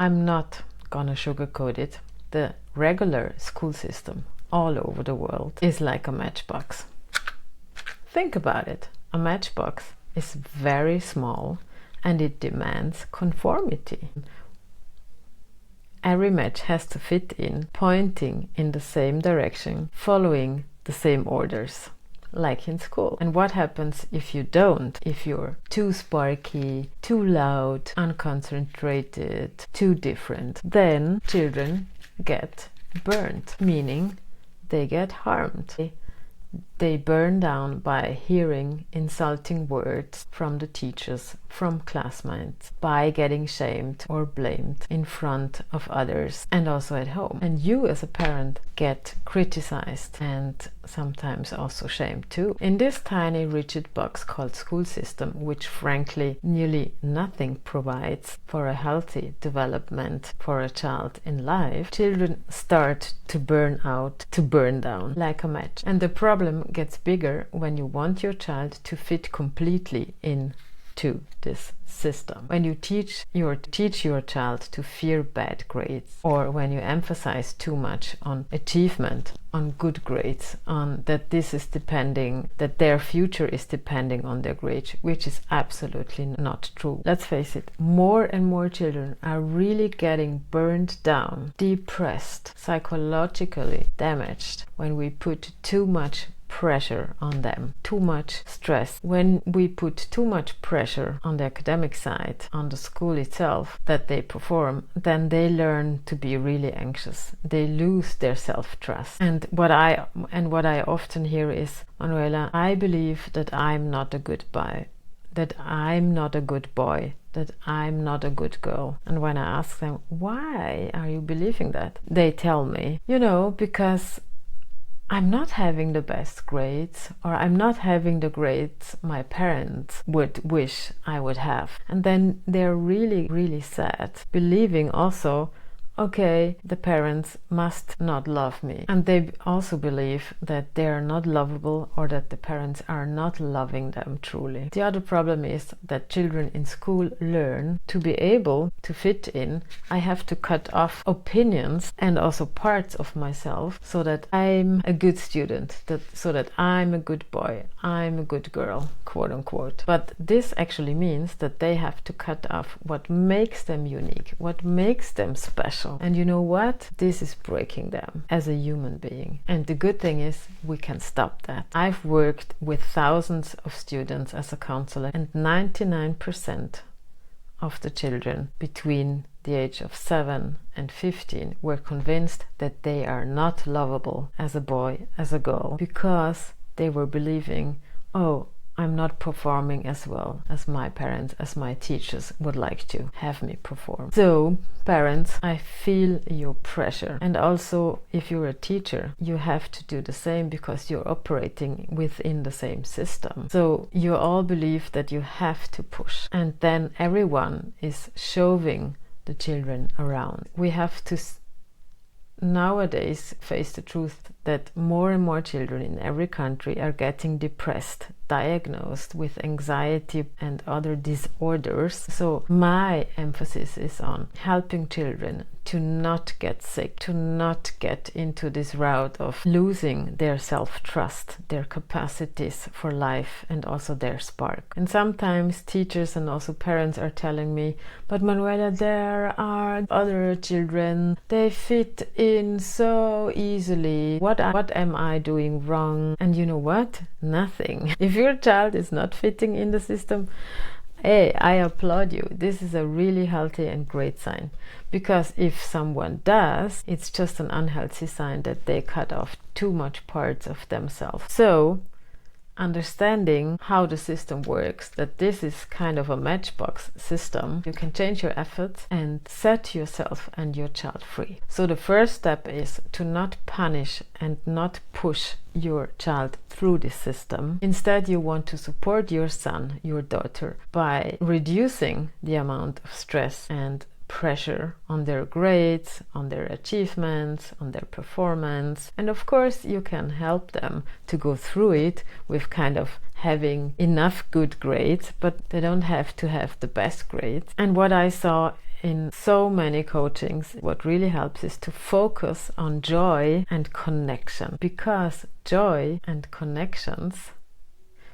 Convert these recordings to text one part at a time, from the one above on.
I'm not gonna sugarcoat it. The regular school system all over the world is like a matchbox. Think about it. A matchbox is very small and it demands conformity. Every match has to fit in, pointing in the same direction, following the same orders, like in school. And what happens if you don't? If you're too sparky, too loud, unconcentrated, too different, then children get burned, meaning they get harmed. They burn down by hearing insulting words from the teachers, from classmates, by getting shamed or blamed in front of others and also at home. And you as a parent get criticized and sometimes also shamed too. In this tiny rigid box called school system, which frankly nearly nothing provides for a healthy development for a child in life, children start to burn out, to burn down like a match. And the problem gets bigger when you want your child to fit completely into this system. When you teach your child to fear bad grades, or when you emphasize too much on achievement, on good grades, on that that their future is depending on their grades, which is absolutely not true. Let's face it, more and more children are really getting burned down, depressed, psychologically damaged when we put too much pressure on them, too much stress. When we put too much pressure on the academic side, on the school itself that they perform, then they learn to be really anxious. They lose their self-trust. And what I often hear is, Manuela, I believe that I'm not a good boy, that I'm not a good boy, that I'm not a good girl. And when I ask them, why are you believing that? They tell me, because I'm not having the best grades, or I'm not having the grades my parents would wish I would have. And then they're really, really sad, believing also, okay, the parents must not love me. And they also believe that they are not lovable, or that the parents are not loving them truly. The other problem is that children in school learn to be able to fit in. I have to cut off opinions and also parts of myself so that I'm a good student, so that I'm a good boy, I'm a good girl, quote unquote. But this actually means that they have to cut off what makes them unique, what makes them special. And you know what? This is breaking them as a human being. And the good thing is we can stop that. I've worked with thousands of students as a counselor, and 99% of the children between the age of 7 and 15 were convinced that they are not lovable as a boy, as a girl, because they were believing, oh, I'm not performing as well as my parents, as my teachers would like to have me perform. So, parents, I feel your pressure. And also, if you're a teacher, you have to do the same because you're operating within the same system. So, you all believe that you have to push. And then everyone is shoving the children around. We have to nowadays face the truth that more and more children in every country are getting depressed, diagnosed with anxiety and other disorders. So my emphasis is on helping children to not get sick, to not get into this route of losing their self-trust, their capacities for life, and also their spark. And sometimes teachers and also parents are telling me, but Manuela, there are other children, they fit in so easily. What am I doing wrong? And you know what? Nothing. If your child is not fitting in the system, hey, I applaud you. This is a really healthy and great sign. Because if someone does, it's just an unhealthy sign that they cut off too much parts of themselves. So, understanding how the system works, that this is kind of a matchbox system, you can change your efforts and set yourself and your child free. So the first step is to not punish and not push your child through this system. Instead, you want to support your son, your daughter, by reducing the amount of stress and pressure on their grades, on their achievements, on their performance. And of course, you can help them to go through it with kind of having enough good grades, but they don't have to have the best grades. And what I saw in so many coachings, what really helps is to focus on joy and connection, because joy and connections,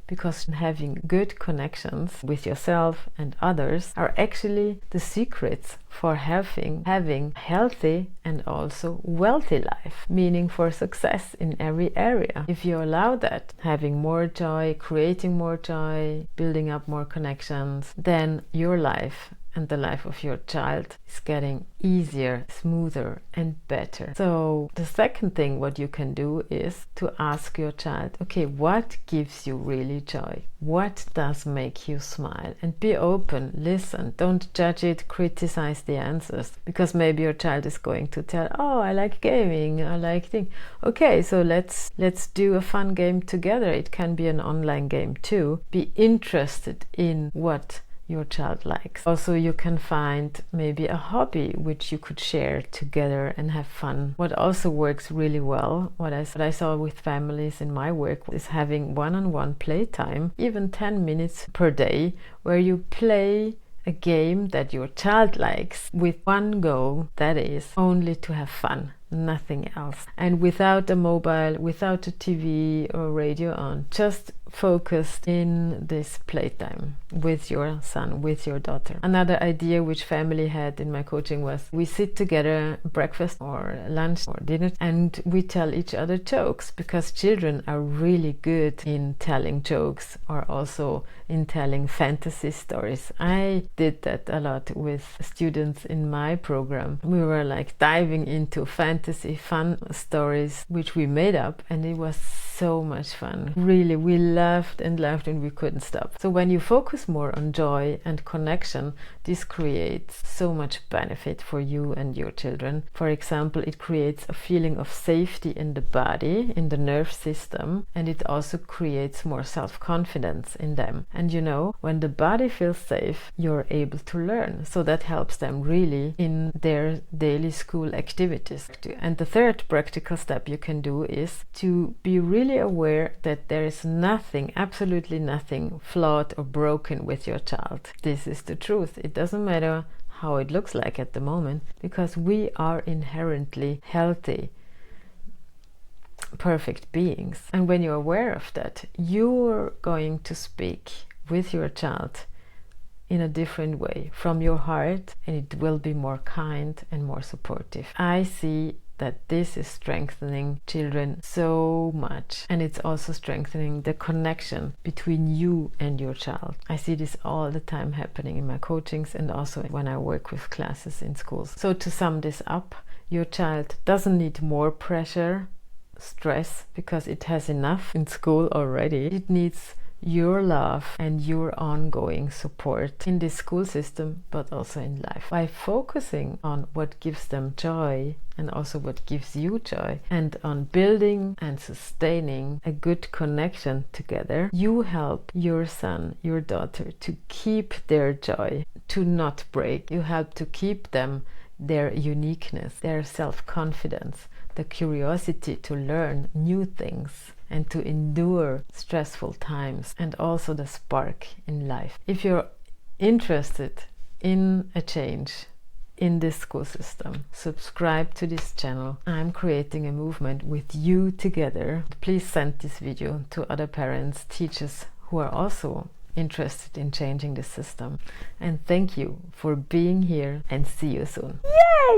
because having good connections with yourself and others are actually the secrets for having healthy and also wealthy life, meaning for success in every area. If you allow that, having more joy, creating more joy, building up more connections, then your life and the life of your child is getting easier, smoother and better. So the second thing what you can do is to ask your child, okay, what gives you really joy? What does make you smile? And be open, listen, don't judge it, criticize the answers, because maybe your child is going to tell, oh, I like gaming, I like things. Okay, so let's do a fun game together. It can be an online game too. Be interested in what your child likes. Also, you can find maybe a hobby which you could share together and have fun. What also works really well, what I saw with families in my work, is having one-on-one playtime, even 10 minutes per day, where you play a game that your child likes with one goal, that is only to have fun, nothing else, and without a mobile, without a TV or radio on, just focused in this playtime with your son, with your daughter. Another idea which family had in my coaching was we sit together, breakfast or lunch or dinner, and we tell each other jokes, because children are really good in telling jokes or also in telling fantasy stories. I did that a lot with students in my program. We were like diving into fantasy fun stories which we made up, and it was so much fun. Really, we laughed and laughed and we couldn't stop. So when you focus more on joy and connection, this creates so much benefit for you and your children. For example, it creates a feeling of safety in the body, in the nerve system, and it also creates more self-confidence in them. And you know, when the body feels safe, you're able to learn. So that helps them really in their daily school activities. And the third practical step you can do is to be really aware that there is nothing, absolutely nothing flawed or broken with your child. This is the truth. It doesn't matter how it looks like at the moment, because we are inherently healthy, perfect beings. And when you're aware of that, you're going to speak with your child in a different way from your heart, and it will be more kind and more supportive. I see that this is strengthening children so much, and it's also strengthening the connection between you and your child. I see this all the time happening in my coachings and also when I work with classes in schools. So to sum this up, your child doesn't need more pressure, stress, because it has enough in school already. It needs your love and your ongoing support in this school system, but also in life. By focusing on what gives them joy and also what gives you joy, and on building and sustaining a good connection together, you help your son, your daughter to keep their joy, to not break. You help to keep them their uniqueness, their self-confidence, the curiosity to learn new things and to endure stressful times, and also the spark in life. If you're interested in a change in this school system, subscribe to this channel. I'm creating a movement with you together. Please send this video to other parents, teachers who are also interested in changing the system. And thank you for being here, and see you soon. Yay!